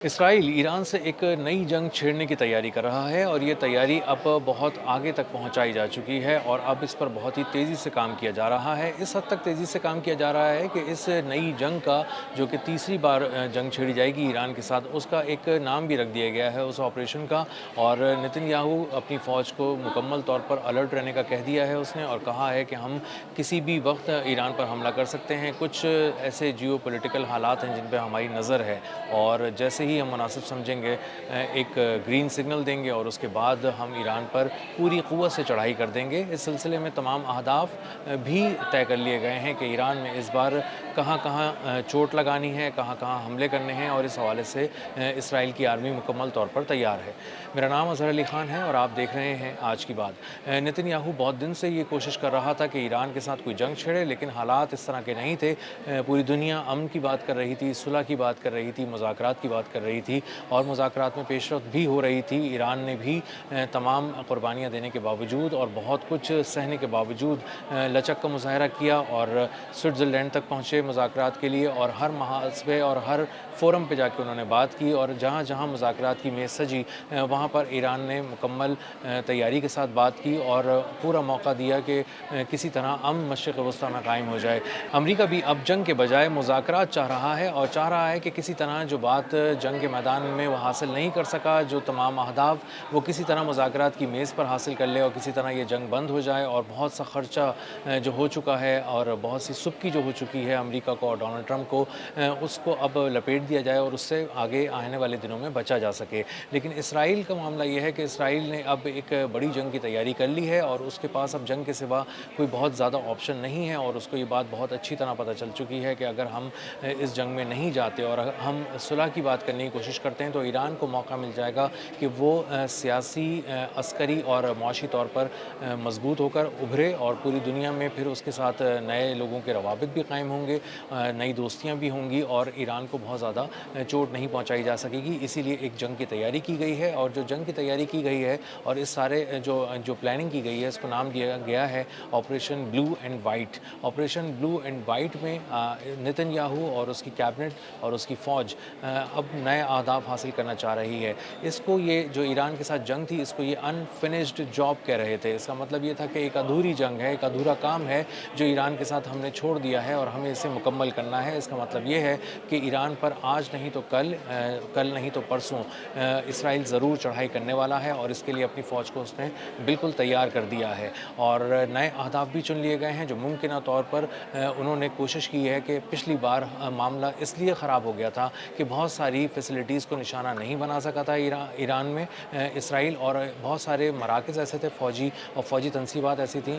اسرائیل ایران سے ایک نئی جنگ چھیڑنے کی تیاری کر رہا ہے اور یہ تیاری اب بہت آگے تک پہنچائی جا چکی ہے اور اب اس پر بہت ہی تیزی سے کام کیا جا رہا ہے۔ اس حد تک تیزی سے کام کیا جا رہا ہے کہ اس نئی جنگ کا جو کہ تیسری بار جنگ چھیڑی جائے گی ایران کے ساتھ، اس کا ایک نام بھی رکھ دیا گیا ہے اس آپریشن کا، اور نتن یاہو اپنی فوج کو مکمل طور پر الرٹ رہنے کا کہہ دیا ہے اس نے، اور کہا ہے کہ ہم کسی بھی وقت ایران پر حملہ کر سکتے ہیں۔ کچھ ایسے جیو پولیٹیکل حالات ہیں جن پہ ہماری نظر ہے، اور جیسے ہی ہم مناسب سمجھیں گے ایک گرین سگنل دیں گے اور اس کے بعد ہم ایران پر پوری قوت سے چڑھائی کر دیں گے۔ اس سلسلے میں تمام اہداف بھی طے کر لیے گئے ہیں کہ ایران میں اس بار کہاں کہاں چوٹ لگانی ہے، کہاں کہاں حملے کرنے ہیں، اور اس حوالے سے اسرائیل کی آرمی مکمل طور پر تیار ہے۔ میرا نام اظہر علی خان ہے اور آپ دیکھ رہے ہیں آج کی بات۔ نتن یاہو بہت دن سے یہ کوشش کر رہا تھا کہ ایران کے ساتھ کوئی جنگ چھڑے، لیکن حالات اس طرح کے نہیں تھے۔ پوری دنیا امن کی بات کر رہی تھی، صلح کی بات کر رہی تھی، مذاکرات کی بات کر رہی تھی، اور مذاکرات میں پیش رفت بھی ہو رہی تھی۔ ایران نے بھی تمام قربانیاں دینے کے باوجود اور بہت کچھ سہنے کے باوجود لچک کا مظاہرہ کیا اور سوئٹزرلینڈ تک پہنچے مذاکرات کے لیے، اور ہر محاذ پہ اور ہر فورم پہ جا کے انہوں نے بات کی، اور جہاں جہاں مذاکرات کی میز سجی وہاں پر ایران نے مکمل تیاری کے ساتھ بات کی اور پورا موقع دیا کہ کسی طرح امن مشرق وسطیٰ میں قائم ہو جائے۔ امریکہ بھی اب جنگ کے بجائے مذاکرات چاہ رہا ہے، اور چاہ رہا ہے کہ کسی طرح جو بات جنگ کے میدان میں وہ حاصل نہیں کر سکا، جو تمام اہداف وہ کسی طرح مذاکرات کی میز پر حاصل کر لے، اور کسی طرح یہ جنگ بند ہو جائے، اور بہت سا خرچہ جو ہو چکا ہے اور بہت سی سبکی جو ہو چکی ہے امریکہ کو اور ڈونلڈ ٹرمپ کو، اس کو اب لپیٹ دیا جائے اور اس سے آگے آنے والے دنوں میں بچا جا سکے۔ لیکن اسرائیل کا معاملہ یہ ہے کہ اسرائیل نے اب ایک بڑی جنگ کی تیاری کر لی ہے، اور اس کے پاس اب جنگ کے سوا کوئی بہت زیادہ آپشن نہیں ہے، اور اس کو یہ بات بہت اچھی طرح پتہ چل چکی ہے کہ اگر ہم اس جنگ میں نہیں جاتے اور ہم صلح کی بات کرنے کی کوشش کرتے ہیں تو ایران کو موقع مل جائے گا کہ وہ سیاسی، عسکری اور معاشی طور پر مضبوط ہو کر ابھرے، اور پوری دنیا میں پھر اس کے ساتھ نئے لوگوں کے روابط بھی قائم ہوں گے، نئی دوستیاں بھی ہوں گی، اور ایران کو بہت زیادہ چوٹ نہیں پہنچائی جا سکے گی۔ اسی لیے ایک جنگ کی تیاری کی گئی ہے، اور جو جنگ کی تیاری کی گئی ہے اور اس سارے جو پلاننگ کی گئی ہے، اس کو نام دیا گیا ہے operation blue and white. Operation blue and white میں نتن یاہو اور اس کی کیبنٹ اور اس کی فوج اب نئے اہداف حاصل کرنا چاہ رہی ہے۔ اس کو یہ جو ایران کے ساتھ جنگ تھی، اس کو یہ انفنشڈ جاب کہہ رہے تھے۔ اس کا مطلب یہ تھا کہ ایک ادھوری جنگ ہے، ایک ادھورا کام ہے جو ایران کے ساتھ ہم نے چھوڑ دیا ہے اور ہمیں اسے مکمل کرنا ہے۔ اس کا مطلب یہ ہے کہ ایران پر آج نہیں تو کل نہیں تو پرسوں اسرائیل ضرور چڑھائی کرنے والا ہے، اور اس کے لیے اپنی فوج کو اس نے بالکل تیار کر دیا ہے، اور نئے اہداف بھی چن لیے گئے ہیں جو ممکنہ طور پر انہوں نے کوشش کی ہے کہ پچھلی بار معاملہ اس لیے خراب ہو گیا تھا کہ بہت ساری فیسلٹیز کو نشانہ نہیں بنا سکا تھا ایران میں اسرائیل، اور بہت سارے مراکز ایسے تھے فوجی تنصیبات ایسی تھیں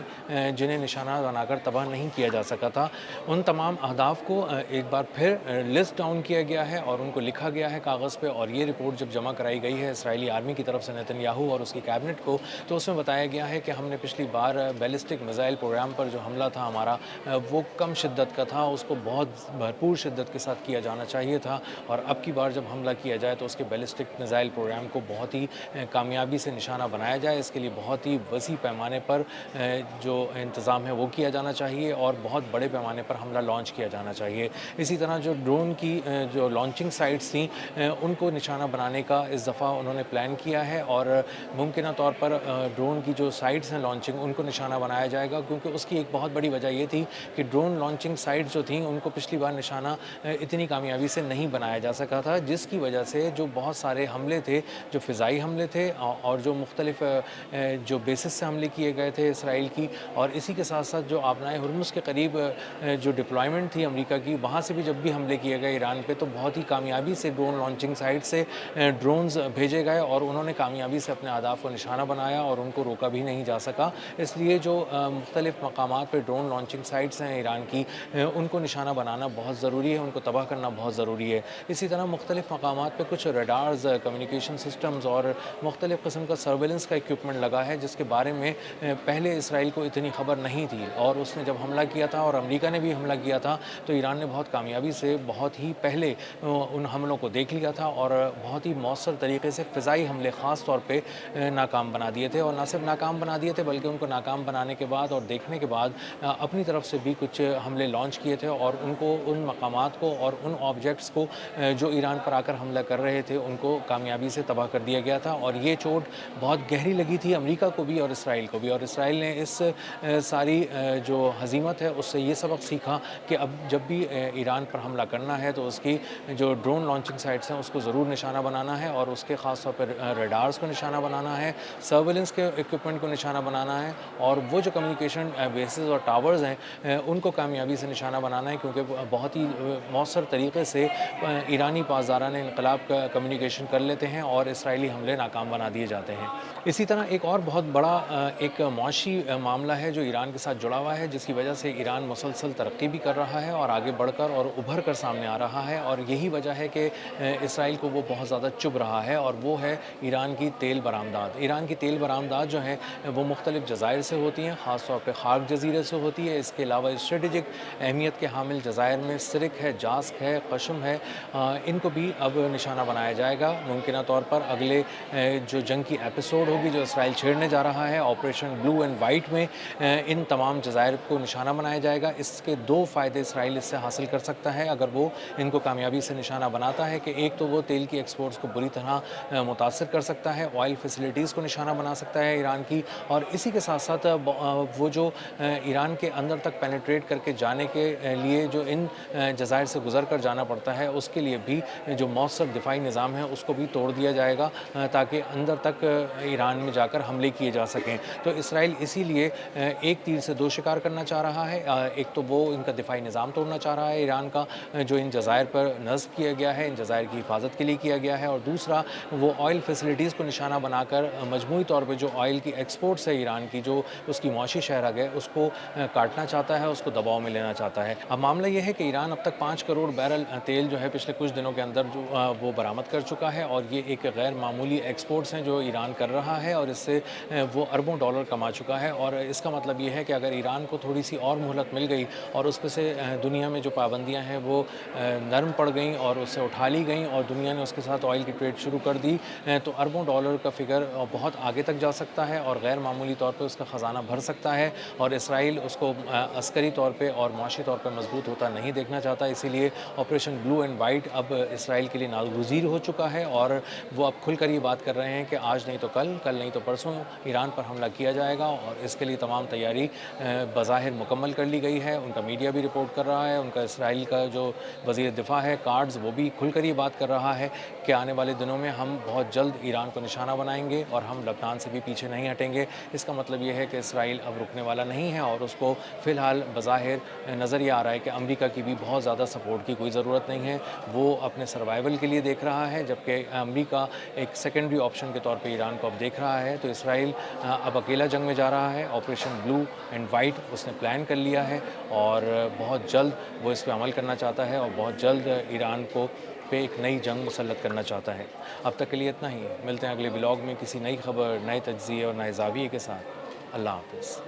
جنہیں نشانہ بنا کر تباہ نہیں کیا جا سکا تھا۔ ان تمام اہداف کو ایک بار پھر لسٹ ڈاؤن کیا گیا ہے اور ان کو لکھا گیا ہے کاغذ پہ، اور یہ رپورٹ جب جمع کرائی گئی ہے اسرائیلی آرمی کی طرف سے نتن یاہو اور اس کی کیبنٹ کو، تو اس میں بتایا گیا ہے کہ ہم نے پچھلی بار بیلسٹک میزائل پروگرام پر جو حملہ تھا ہمارا، وہ کم شدت کا تھا، اس کو بہت بھرپور شدت کے ساتھ کیا جانا چاہیے تھا، اور اب کی بار جب حملہ کیا جائے تو اس کے بیلسٹک میزائل پروگرام کو بہت ہی کامیابی سے نشانہ بنایا جائے۔ اس کے لیے بہت ہی وسیع پیمانے پر جو انتظام ہے وہ کیا جانا چاہیے، اور بہت بڑے پیمانے پر حملہ لانچ کیا جانا چاہیے۔ اسی طرح جو ڈرون کی جو لانچنگ سائٹس تھیں ان کو نشانہ بنانے کا اس دفعہ انہوں نے پلان کیا ہے، اور ممکنہ طور پر ڈرون کی جو سائٹس ہیں لانچنگ، ان کو نشانہ بنایا جائے گا، کیونکہ اس کی ایک بہت بڑی وجہ یہ تھی کہ ڈرون لانچنگ سائٹس جو تھیں ان کو پچھلی بار نشانہ اتنی کامیابی سے نہیں بنایا جا سکا تھا، جس کی وجہ سے جو بہت سارے حملے تھے، جو فضائی حملے تھے اور جو مختلف جو بیسس سے حملے کیے گئے تھے اسرائیل کی، اور اسی کے ساتھ ساتھ جو آبنائے ہرمز کے قریب جو ڈپلائمنٹ تھی امریکہ کی، وہاں سے بھی جب بھی حملے کیے گئے ایران پہ تو بہت ہی کامیابی سے ڈرون لانچنگ سائٹ سے ڈرونز بھیجے گئے، اور انہوں نے کامیابی سے اپنے اہداف کو نشانہ بنایا اور ان کو روکا بھی نہیں جا سکا۔ اس لیے جو مختلف مقامات پہ ڈرون لانچنگ سائٹس ہیں ایران کی، ان کو نشانہ بنانا بہت ضروری ہے، ان کو تباہ کرنا بہت ضروری ہے۔ اسی طرح مختلف مقامات پہ کچھ ریڈارز، کمیونیکیشن سسٹمز اور مختلف قسم کا سرویلنس کا ایکوپمنٹ لگا ہے، جس کے بارے میں پہلے اسرائیل کو اتنی خبر نہیں تھی، اور اس نے جب حملہ کیا تھا اور امریکہ نے بھی حملہ کیا تھا تو ایران نے بہت کامیابی سے بہت ہی پہلے ان حملوں کو دیکھ لیا تھا، اور بہت ہی مؤثر طریقے سے فضائی حملے خاص طور پہ ناکام بنا دیے تھے، اور نہ صرف ناکام بنا دیے تھے بلکہ ان کو ناکام بنانے کے بعد اور دیکھنے کے بعد اپنی طرف سے بھی کچھ حملے لانچ کیے تھے، اور ان کو، ان مقامات کو اور ان آبجیکٹس کو جو ایران پر پر آ کر حملہ کر رہے تھے ان کو کامیابی سے تباہ کر دیا گیا تھا، اور یہ چوٹ بہت گہری لگی تھی امریکہ کو بھی اور اسرائیل کو بھی، اور اسرائیل نے اس ساری جو ہزیمت ہے اس سے یہ سبق سیکھا کہ اب جب بھی ایران پر حملہ کرنا ہے تو اس کی جو ڈرون لانچنگ سائٹس ہیں اس کو ضرور نشانہ بنانا ہے، اور اس کے خاص طور پر ریڈارز کو نشانہ بنانا ہے، سرویلنس کے اکوپمنٹ کو نشانہ بنانا ہے، اور وہ جو کمیونیکیشن بیسز اور ٹاورز ہیں ان کو کامیابی سے نشانہ بنانا ہے، کیونکہ بہت ہی مؤثر طریقے سے ایرانی پاسداران انقلاب کا کمیونیکیشن کر لیتے ہیں اور اسرائیلی حملے ناکام بنا دیے جاتے ہیں۔ اسی طرح ایک اور بہت بڑا ایک معاشی معاملہ ہے جو ایران کے ساتھ جڑا ہوا ہے، جس کی وجہ سے ایران مسلسل ترقی بھی کر رہا ہے اور آگے بڑھ کر اور ابھر کر سامنے آ رہا ہے، اور یہی وجہ ہے کہ اسرائیل کو وہ بہت زیادہ چبھ رہا ہے، اور وہ ہے ایران کی تیل برآمدات۔ ایران کی تیل برآمدات جو ہیں وہ مختلف جزائر سے ہوتی ہیں، خاص طور پہ خاک جزیرے سے ہوتی ہے۔ اس کے علاوہ اسٹریٹجک اہمیت کے حامل جزائر میں سرک ہے، جاسک ہے، قشم ہے، ان کو بھی اب نشانہ بنایا جائے گا۔ ممکنہ طور پر اگلے جو جنگ کی ایپیسوڈ ہوگی جو اسرائیل چھیڑنے جا رہا ہے آپریشن بلو اینڈ وائٹ میں، ان تمام جزائر کو نشانہ بنایا جائے گا۔ اس کے دو فائدے اسرائیل اس سے حاصل کر سکتا ہے اگر وہ ان کو کامیابی سے نشانہ بناتا ہے، کہ ایک تو وہ تیل کی ایکسپورٹس کو بری طرح متاثر کر سکتا ہے، آئل فیسلٹیز کو نشانہ بنا سکتا ہے ایران کی، اور اسی کے ساتھ ساتھ وہ جو ایران کے اندر تک پینیٹریٹ کر کے جانے کے لیے جو ان جزائر سے گزر کر جانا پڑتا ہے اس کے لیے بھی جو مؤثر دفاعی نظام ہے اس کو بھی توڑ دیا جائے گا، تاکہ اندر تک ایران میں جا کر حملے کیے جا سکیں۔ تو اسرائیل اسی لیے ایک تیر سے دو شکار کرنا چاہ رہا ہے، ایک تو وہ ان کا دفاعی نظام توڑنا چاہ رہا ہے ایران کا جو ان جزائر پر نصب کیا گیا ہے، ان جزائر کی حفاظت کے لیے کیا گیا ہے، اور دوسرا وہ آئل فیسلٹیز کو نشانہ بنا کر مجموعی طور پہ جو آئل کی ایکسپورٹس ہے ایران کی، جو اس کی معاشی شہرگ ہے، اس کو کاٹنا چاہتا ہے، اس کو دباؤ میں لینا چاہتا ہے۔ اب معاملہ یہ ہے کہ ایران اب تک 5 کروڑ بیرل تیل جو ہے پچھلے کچھ دنوں کے اندر جو وہ برآمد کر چکا ہے، اور یہ ایک غیر معمولی ایکسپورٹس ہیں جو ایران کر رہا ہے، اور اس سے وہ اربوں ڈالر کما چکا ہے، اور اس کا مطلب یہ ہے کہ اگر ایران کو تھوڑی سی اور مہلت مل گئی اور اس پہ سے دنیا میں جو پابندیاں ہیں وہ نرم پڑ گئیں اور اس سے اٹھا لی گئیں اور دنیا نے اس کے ساتھ آئل کی ٹریڈ شروع کر دی، تو اربوں ڈالر کا فگر بہت آگے تک جا سکتا ہے اور غیر معمولی طور پہ اس کا خزانہ بھر سکتا ہے، اور اسرائیل اس کو عسکری طور پہ اور معاشی طور پہ مضبوط ہوتا نہیں دیکھنا چاہتا۔ اسی لیے آپریشن بلو اینڈ وائٹ اب اسرائیل کے لیے ناگزیر ہو چکا ہے، اور وہ اب کھل کر یہ بات کر رہے ہیں کہ آج نہیں تو کل، کل نہیں تو پرسوں ایران پر حملہ کیا جائے گا، اور اس کے لیے تمام تیاری بظاہر مکمل کر لی گئی ہے۔ ان کا میڈیا بھی رپورٹ کر رہا ہے، ان کا اسرائیل کا جو وزیر دفاع ہے کارڈز وہ بھی کھل کر یہ بات کر رہا ہے کہ آنے والے دنوں میں ہم بہت جلد ایران کو نشانہ بنائیں گے اور ہم لبنان سے بھی پیچھے نہیں ہٹیں گے۔ اس کا مطلب یہ ہے کہ اسرائیل اب رکنے والا نہیں ہے، اور اس کو فی الحال بظاہر نظر یہ آ رہا ہے کہ امریکہ کی بھی بہت زیادہ سپورٹ کی کوئی ضرورت نہیں ہے، وہ اپنے سروائیول کے لیے دیکھ رہا ہے، جبکہ امریکہ ایک سیکنڈری آپشن کے طور پہ ایران کو اب دیکھ رہا ہے۔ تو اسرائیل اب اکیلا جنگ میں جا رہا ہے، آپریشن بلو اینڈ وائٹ اس نے پلان کر لیا ہے، اور بہت جلد وہ اس پہ عمل کرنا چاہتا ہے، اور بہت جلد ایران کو پہ ایک نئی جنگ مسلط کرنا چاہتا ہے۔ اب تک کے لیے اتنا ہی، ملتے ہیں اگلے بلاگ میں کسی نئی خبر، نئے تجزیے اور نئے زاویے کے ساتھ۔ اللہ حافظ۔